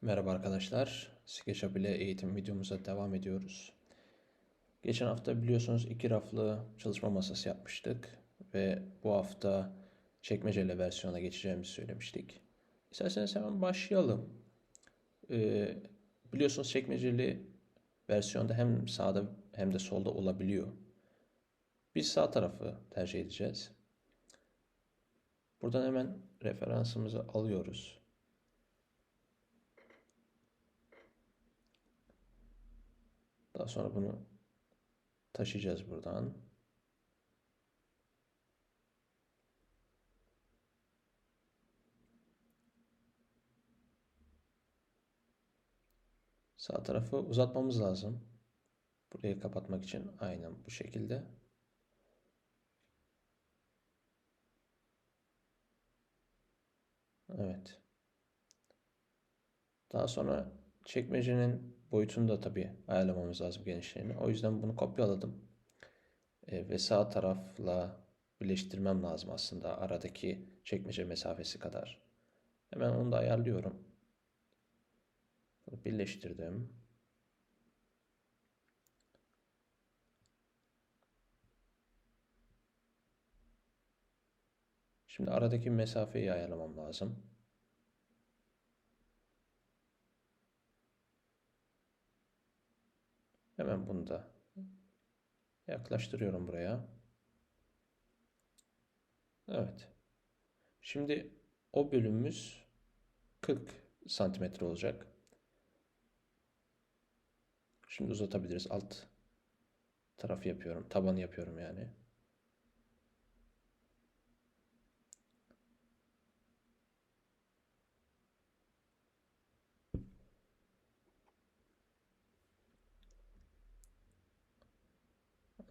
Merhaba arkadaşlar. SketchUp ile eğitim videomuza devam ediyoruz. Geçen hafta biliyorsunuz iki raflı çalışma masası yapmıştık ve bu hafta çekmeceli versiyona geçeceğimizi söylemiştik. İsterseniz hemen başlayalım. Ee, Biliyorsunuz çekmeceli versiyonda hem sağda hem de solda olabiliyor. Biz sağ tarafı tercih edeceğiz. Buradan hemen referansımızı alıyoruz. Daha sonra bunu taşıyacağız buradan. Sağ tarafı uzatmamız lazım. Burayı kapatmak için aynen bu şekilde. Evet. Daha sonra çekmecenin boyutunu da tabii ayarlamamız lazım, genişliğini. O yüzden bunu kopyaladım. Ve sağ tarafla birleştirmem lazım aslında, aradaki çekmece mesafesi kadar. Hemen onu da ayarlıyorum. Birleştirdim. Şimdi aradaki mesafeyi ayarlamam lazım. Hemen bunu da yaklaştırıyorum buraya. Evet. Şimdi o bölümümüz 40 santimetre olacak. Şimdi uzatabiliriz. Alt tarafı yapıyorum. Tabanı yapıyorum yani.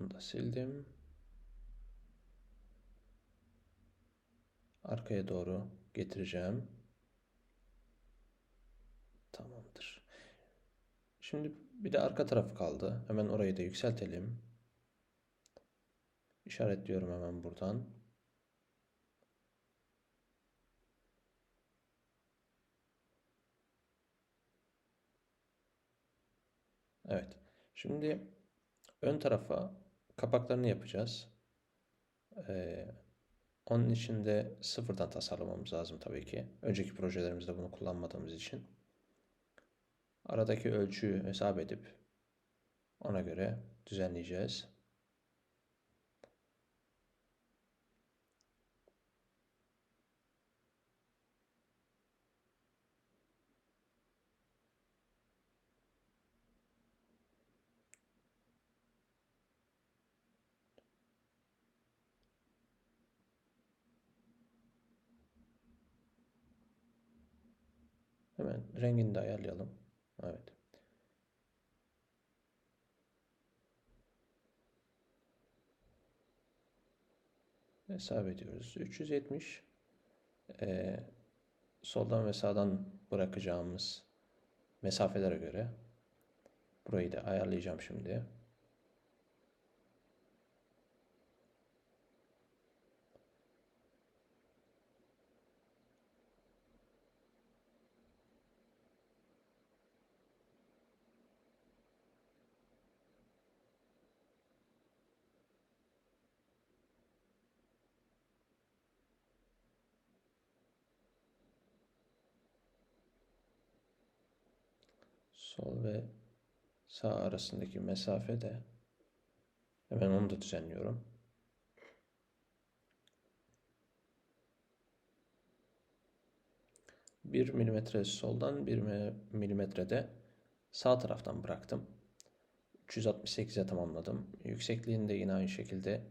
Onu da sildim. Arkaya doğru getireceğim. Tamamdır. Şimdi bir de arka tarafı kaldı. Hemen orayı da yükseltelim. İşaretliyorum hemen buradan. Evet. Şimdi ön tarafa kapaklarını yapacağız. Ee, Onun için de sıfırdan tasarlamamız lazım tabii ki. Önceki projelerimizde bunu kullanmadığımız için. Aradaki ölçüyü hesap edip ona göre düzenleyeceğiz. Hemen rengini de ayarlayalım. Evet. Hesap ediyoruz. 370. Ee, Soldan ve sağdan bırakacağımız mesafelere göre burayı da ayarlayacağım şimdi. Sol ve sağ arasındaki mesafe de hemen onu da düzenliyorum. 1 milimetre soldan 1 milimetre de sağ taraftan bıraktım. 368'e tamamladım. Yüksekliğini de yine aynı şekilde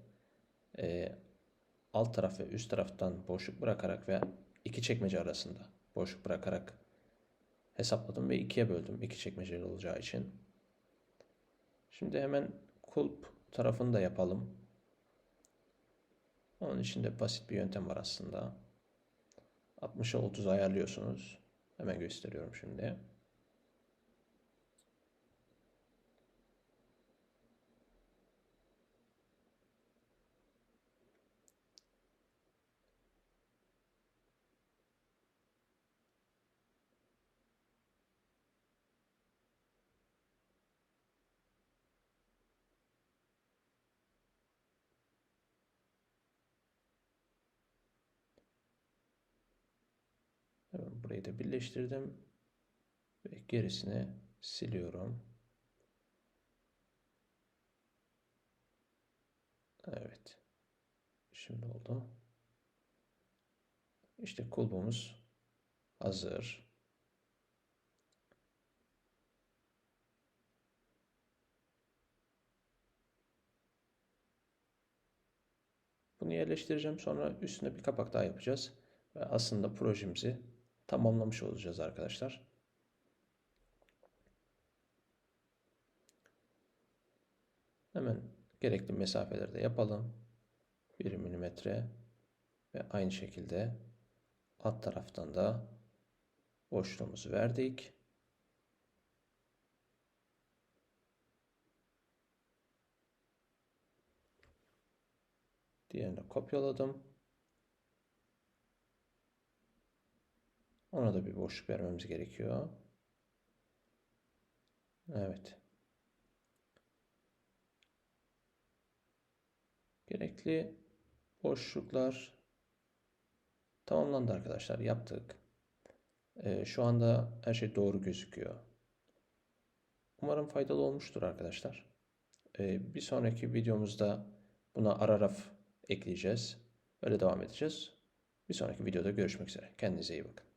e, alt taraf ve üst taraftan boşluk bırakarak ve iki çekmece arasında boşluk bırakarak hesapladım ve ikiye böldüm, iki çekmeceli olacağı için. Şimdi hemen kulp tarafını da yapalım. Onun için de basit bir yöntem var aslında. 60'a 30 ayarlıyorsunuz. Hemen gösteriyorum şimdi. Burayı da birleştirdim. Ve gerisini siliyorum. Evet. Şimdi oldu. İşte kulbumuz hazır. Bunu yerleştireceğim. Sonra üstüne bir kapak daha yapacağız. Ve aslında projemizi tamamlamış olacağız arkadaşlar. Hemen gerekli mesafeleri de yapalım. 1 milimetre ve aynı şekilde alt taraftan da boşluğumuzu verdik. Diğerini kopyaladım. Ona da bir boşluk vermemiz gerekiyor. Evet. Gerekli boşluklar tamamlandı arkadaşlar. Yaptık. Şu anda her şey doğru gözüküyor. Umarım faydalı olmuştur arkadaşlar. Bir sonraki videomuzda buna ara raf ekleyeceğiz. Öyle devam edeceğiz. Bir sonraki videoda görüşmek üzere. Kendinize iyi bakın.